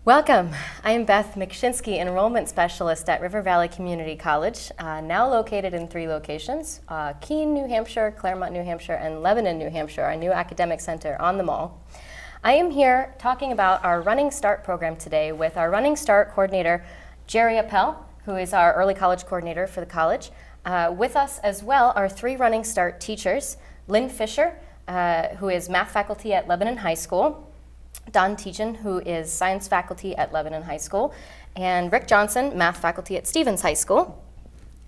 Welcome. I am Beth McShinsky, Enrollment Specialist at River Valley Community College, now located in 3 locations, Keene, New Hampshire, Claremont, New Hampshire, and Lebanon, New Hampshire, our new academic center on the mall. I am here talking about our Running Start program today with our Running Start coordinator, Jerry Appel, who is our early college coordinator for the college. With us as well are 3 Running Start teachers, Lynn Fisher, who is math faculty at Lebanon High School, Don Tejan, who is science faculty at Lebanon High School, and Rick Johnson, math faculty at Stevens High School.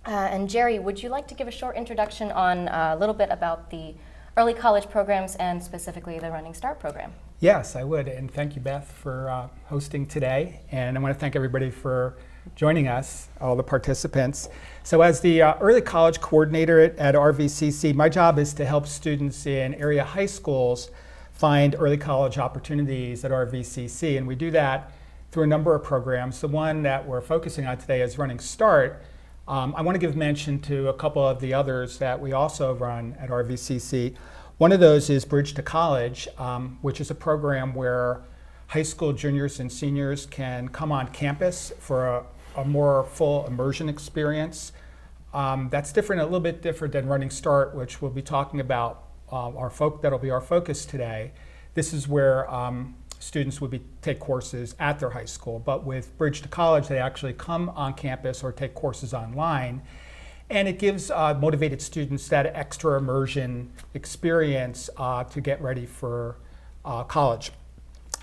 And Jerry, would you like to give a short introduction on a little bit about the early college programs and specifically the Running Start program? Yes, I would, and thank you, Beth, for hosting today. And I want to thank everybody for joining us, all the participants. So as the early college coordinator at RVCC, my job is to help students in area high schools find early college opportunities at RVCC, and we do that through a number of programs. The one that we're focusing on today is Running Start. I want to give mention to a couple of the others that we also run at RVCC. One of those is Bridge to College, which is a program where high school juniors and seniors can come on campus for a more full immersion experience. That's different, a little bit different than Running Start, which we'll be talking about. That'll be our focus today. This is where students would take courses at their high school, but with Bridge to College, they actually come on campus or take courses online, and it gives motivated students that extra immersion experience to get ready for college.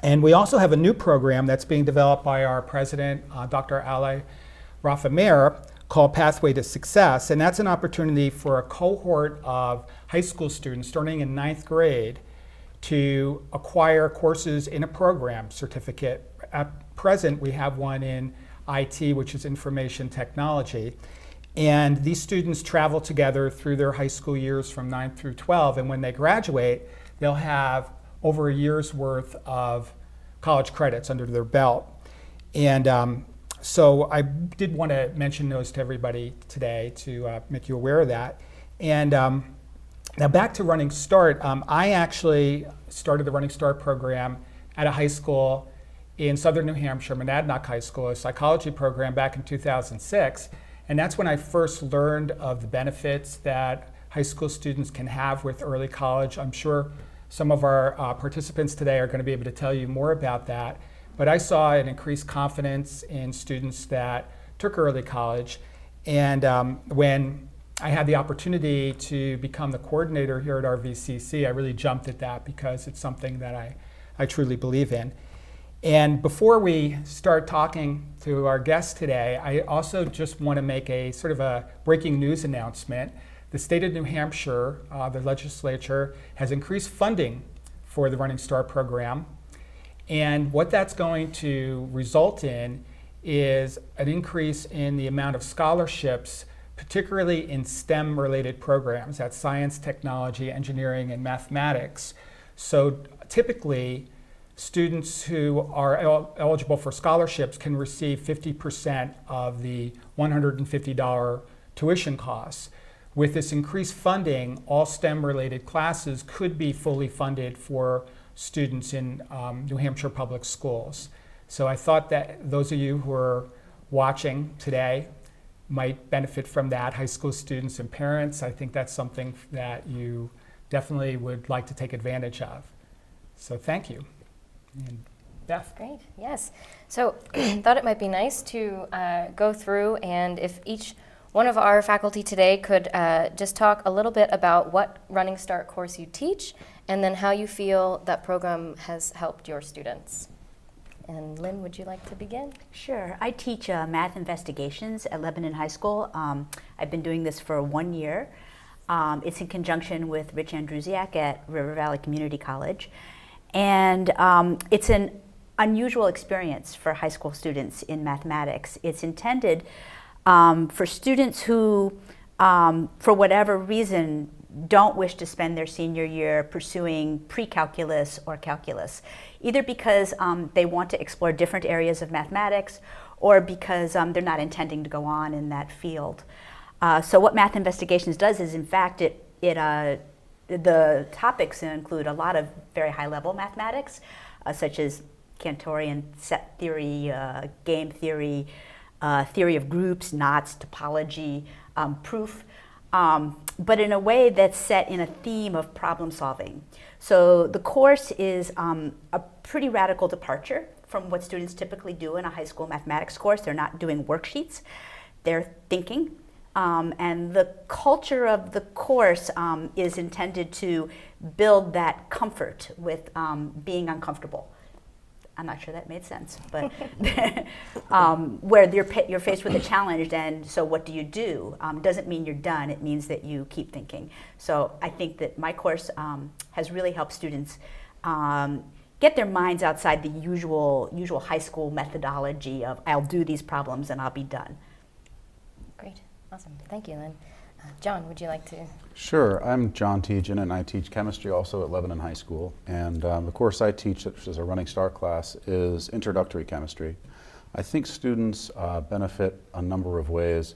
And we also have a new program that's being developed by our president, Dr. Ali Rafa-Meir, called Pathway to Success, and that's an opportunity for a cohort of high school students starting in 9th grade to acquire courses in a program certificate. At present, we have one in IT, which is information technology, and these students travel together through their high school years from 9 through 12, and when they graduate, they'll have over a year's worth of college credits under their belt. And so I did want to mention those to everybody today to make you aware of that. And now back to Running Start. I actually started the Running Start program at a high school in southern New Hampshire, Monadnock High School, a psychology program back in 2006. And that's when I first learned of the benefits that high school students can have with early college. I'm sure some of our participants today are going to be able to tell you more about that. But I saw an increased confidence in students that took early college. And when I had the opportunity to become the coordinator here at RVCC, I really jumped at that because it's something that I truly believe in. And before we start talking to our guests today, I also just want to make a sort of a breaking news announcement. The state of New Hampshire, the legislature, has increased funding for the Running Start program. And what that's going to result in is an increase in the amount of scholarships, particularly in STEM-related programs, that's science, technology, engineering, and mathematics. So typically, students who are eligible for scholarships can receive 50% of the $150 tuition costs. With this increased funding, all STEM-related classes could be fully funded for students in New Hampshire public schools. So I thought that those of you who are watching today might benefit from that, high school students and parents. I think that's something that you definitely would like to take advantage of. So thank you. And Beth. Great, yes. So thought it might be nice to go through, and if each one of our faculty today could just talk a little bit about what Running Start course you teach, and then how you feel that program has helped your students. And Lynn, would you like to begin? Sure. I teach math investigations at Lebanon High School. I've been doing this for 1 year. It's in conjunction with Rich Andrusiak at River Valley Community College. And it's an unusual experience for high school students in mathematics. It's intended for students who, for whatever reason, don't wish to spend their senior year pursuing pre-calculus or calculus, either because they want to explore different areas of mathematics or because they're not intending to go on in that field. So what Math Investigations does is, in fact, the topics include a lot of very high-level mathematics, such as Cantorian set theory, game theory, theory of groups, knots, topology, proof, but in a way that's set in a theme of problem solving. So the course is a pretty radical departure from what students typically do in a high school mathematics course. They're not doing worksheets, they're thinking. And the culture of the course is intended to build that comfort with being uncomfortable. I'm not sure that made sense, but where you're faced with a challenge, and so what do you do? Doesn't mean you're done, it means that you keep thinking. So I think that my course has really helped students get their minds outside the usual high school methodology of I'll do these problems and I'll be done. Great, awesome, thank you, Lynn. John, would you like to? Sure, I'm John Tejan and I teach chemistry also at Lebanon High School. And the course I teach, which is a Running Start class, is introductory chemistry. I think students benefit a number of ways.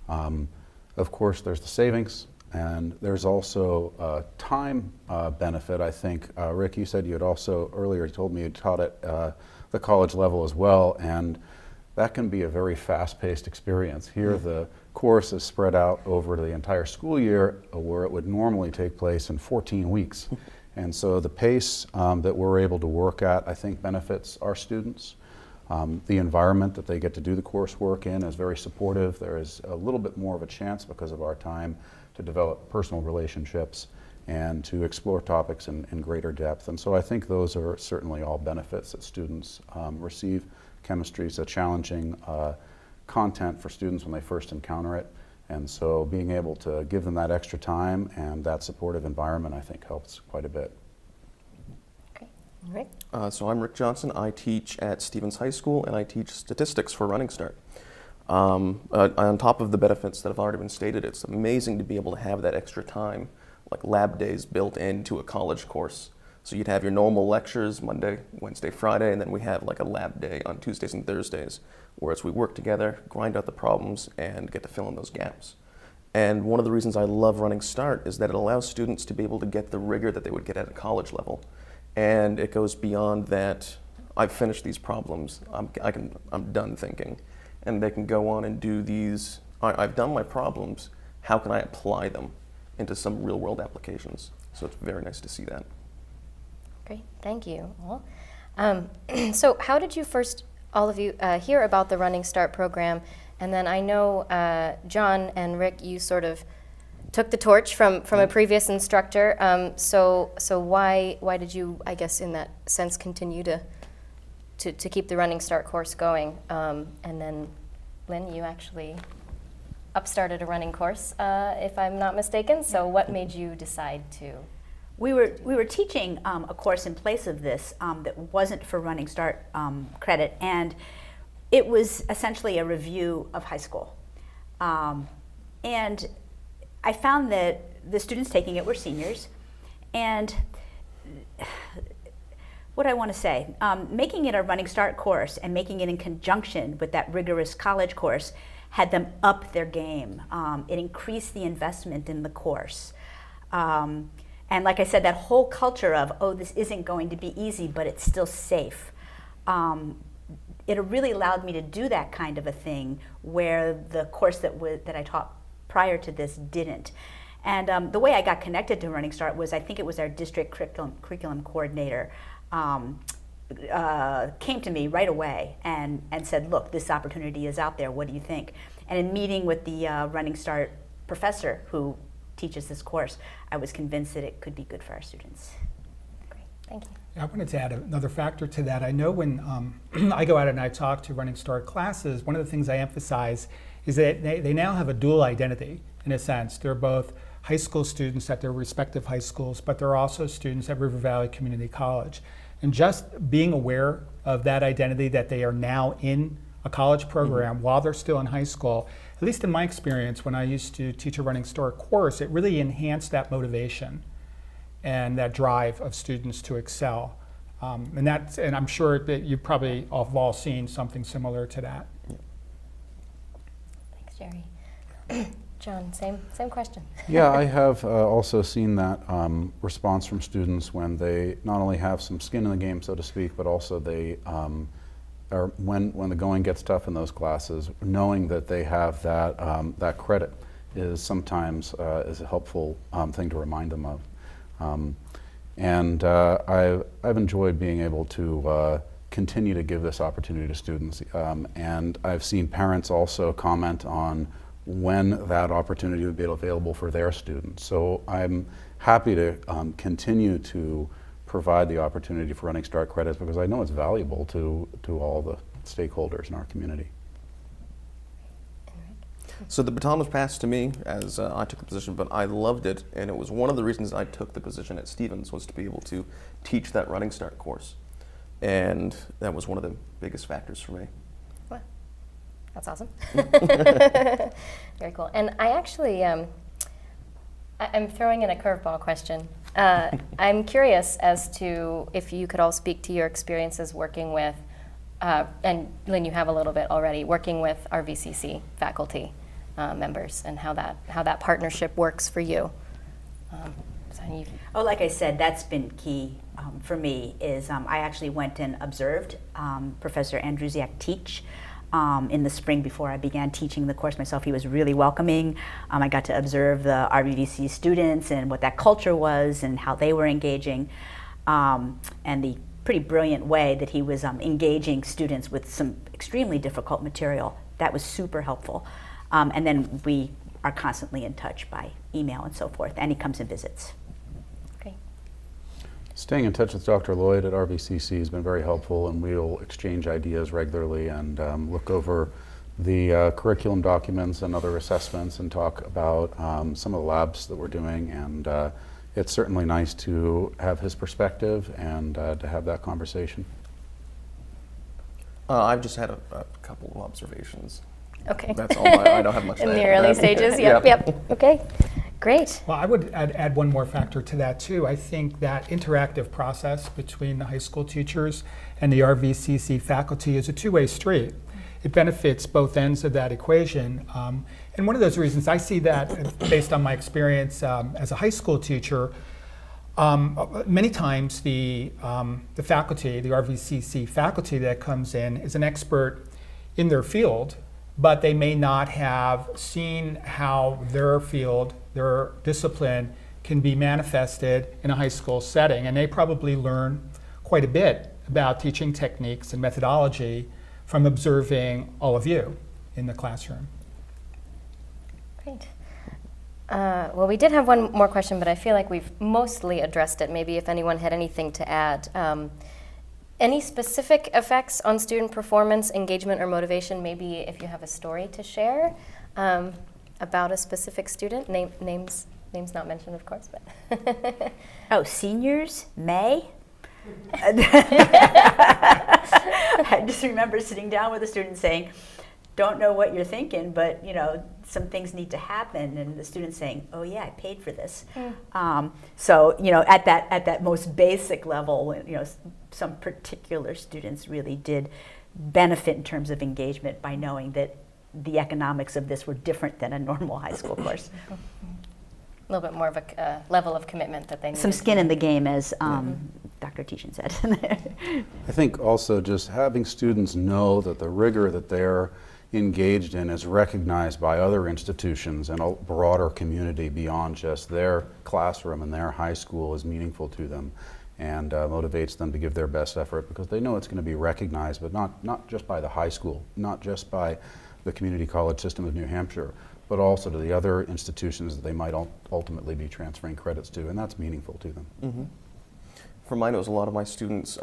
Of course, there's the savings, and there's also a time benefit. I think, Rick, you said you had also earlier told me you taught at the college level as well, and that can be a very fast-paced experience. Here, the course is spread out over the entire school year, where it would normally take place in 14 weeks. And so the pace that we're able to work at, I think, benefits our students. The environment that they get to do the coursework in is very supportive. There is a little bit more of a chance, because of our time, to develop personal relationships and to explore topics in greater depth. And so I think those are certainly all benefits that students receive. Chemistry is a challenging content for students when they first encounter it. And so being able to give them that extra time and that supportive environment, I think, helps quite a bit. Okay, Rick? So I'm Rick Johnson. I teach at Stevens High School, and I teach statistics for Running Start. On top of the benefits that have already been stated, it's amazing to be able to have that extra time, like lab days built into a college course. So you'd have your normal lectures Monday, Wednesday, Friday, and then we have like a lab day on Tuesdays and Thursdays, whereas we work together, grind out the problems, and get to fill in those gaps. And one of the reasons I love Running Start is that it allows students to be able to get the rigor that they would get at a college level. And it goes beyond that, I've finished these problems, I'm done thinking. And they can go on and do these, I've done my problems, how can I apply them into some real world applications? So it's very nice to see that. Great, thank you. Well, so how did you first, all of you, hear about the Running Start program? And then I know, John and Rick, you sort of took the torch from a previous instructor. So why did you, I guess, in that sense, continue to keep the Running Start course going? And then, Lynn, you actually upstarted a running course, if I'm not mistaken. So what made you decide to? We were teaching a course in place of this that wasn't for Running Start credit, and it was essentially a review of high school. And I found that the students taking it were seniors, and what I want to say, making it a Running Start course and making it in conjunction with that rigorous college course had them up their game. It increased the investment in the course. And like I said, that whole culture of, oh, this isn't going to be easy, but it's still safe. It really allowed me to do that kind of a thing where the course that I taught prior to this didn't. And the way I got connected to Running Start was, I think it was our district curriculum coordinator came to me right away and said, look, this opportunity is out there, what do you think? And in meeting with the Running Start professor who teaches this course, I was convinced that it could be good for our students. Great, thank you. I wanted to add another factor to that. I know when I go out and I talk to Running Start classes, one of the things I emphasize is that they now have a dual identity, in a sense. They're both high school students at their respective high schools, but they're also students at River Valley Community College. And just being aware of that identity, that they are now in a college program while they're still in high school, at least in my experience, when I used to teach a Running Start course, it really enhanced that motivation and that drive of students to excel. And I'm sure that you probably have all seen something similar to that. Thanks, Jerry. John, same question. Yeah, I have also seen that response from students when they not only have some skin in the game, so to speak, but also they are when the going gets tough in those classes, knowing that they have that credit is sometimes is a helpful thing to remind them of. And I've enjoyed being able to continue to give this opportunity to students, and I've seen parents also comment on when that opportunity would be available for their students. So I'm happy to continue to provide the opportunity for Running Start credits because I know it's valuable to all the stakeholders in our community. So the baton was passed to me as I took the position, but I loved it, and it was one of the reasons I took the position at Stevens was to be able to teach that Running Start course, and that was one of the biggest factors for me. Well, that's awesome. Very cool. And I actually, I'm throwing in a curveball question. I'm curious as to if you could all speak to your experiences working with, and Lynn, you have a little bit already, working with RVCC faculty members and how that partnership works for you. Oh, like I said, that's been key for me. Is I actually went and observed Professor Andrusiak teach in the spring before I began teaching the course myself. He was really welcoming. I got to observe the RVCC students and what that culture was and how they were engaging, and the pretty brilliant way that he was engaging students with some extremely difficult material. That was super helpful. And then we are constantly in touch by email and so forth, and he comes and visits. Great. Staying in touch with Dr. Lloyd at RVCC has been very helpful, and we'll exchange ideas regularly and look over the curriculum documents and other assessments and talk about some of the labs that we're doing. And it's certainly nice to have his perspective and to have that conversation. I've just had a couple of observations. Okay. That's all. I don't have much to In add the to early that. stages, yep. Okay, great. Well, I would add one more factor to that too. I think that interactive process between the high school teachers and the RVCC faculty is a two-way street. It benefits both ends of that equation. And one of those reasons I see that based on my experience as a high school teacher, many times the faculty, the RVCC faculty that comes in is an expert in their field, but they may not have seen how their field, their discipline can be manifested in a high school setting. And they probably learn quite a bit about teaching techniques and methodology from observing all of you in the classroom. Great. Well, we did have one more question, but I feel like we've mostly addressed it. Maybe if anyone had anything to add. Any specific effects on student performance, engagement, or motivation? Maybe if you have a story to share about a specific student. Names not mentioned, of course. But Oh, seniors, May? I just remember sitting down with a student saying, don't know what you're thinking, but some things need to happen, and the student saying, oh yeah, I paid for this. So at that most basic level, some particular students really did benefit in terms of engagement by knowing that the economics of this were different than a normal high school course. a little bit more of a level of commitment that they need. Some skin in the game, as Dr. Teachin said. I think also just having students know that the rigor that they're engaged in is recognized by other institutions and a broader community beyond just their classroom and their high school is meaningful to them and motivates them to give their best effort because they know it's going to be recognized, but not just by the high school, not just by the community college system of New Hampshire, but also to the other institutions that they might ultimately be transferring credits to, and that's meaningful to them. Mm-hmm. For mine, it was a lot of my students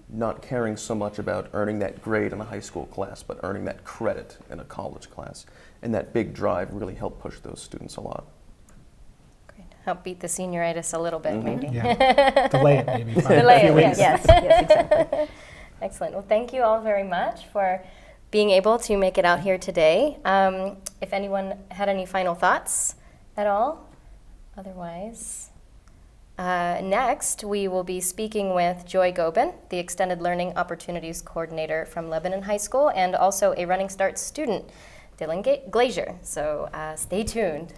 not caring so much about earning that grade in a high school class, but earning that credit in a college class. And that big drive really helped push those students a lot. Great. Help beat the senioritis a little bit, maybe. Yeah. Delay it maybe. Delay it, weeks. yes. Yes, exactly. Excellent. Well, thank you all very much for being able to make it out here today. If anyone had any final thoughts at all, otherwise. Next, we will be speaking with Joy Gobin, the Extended Learning Opportunities Coordinator from Lebanon High School and also a Running Start student. filling glazier. So stay tuned.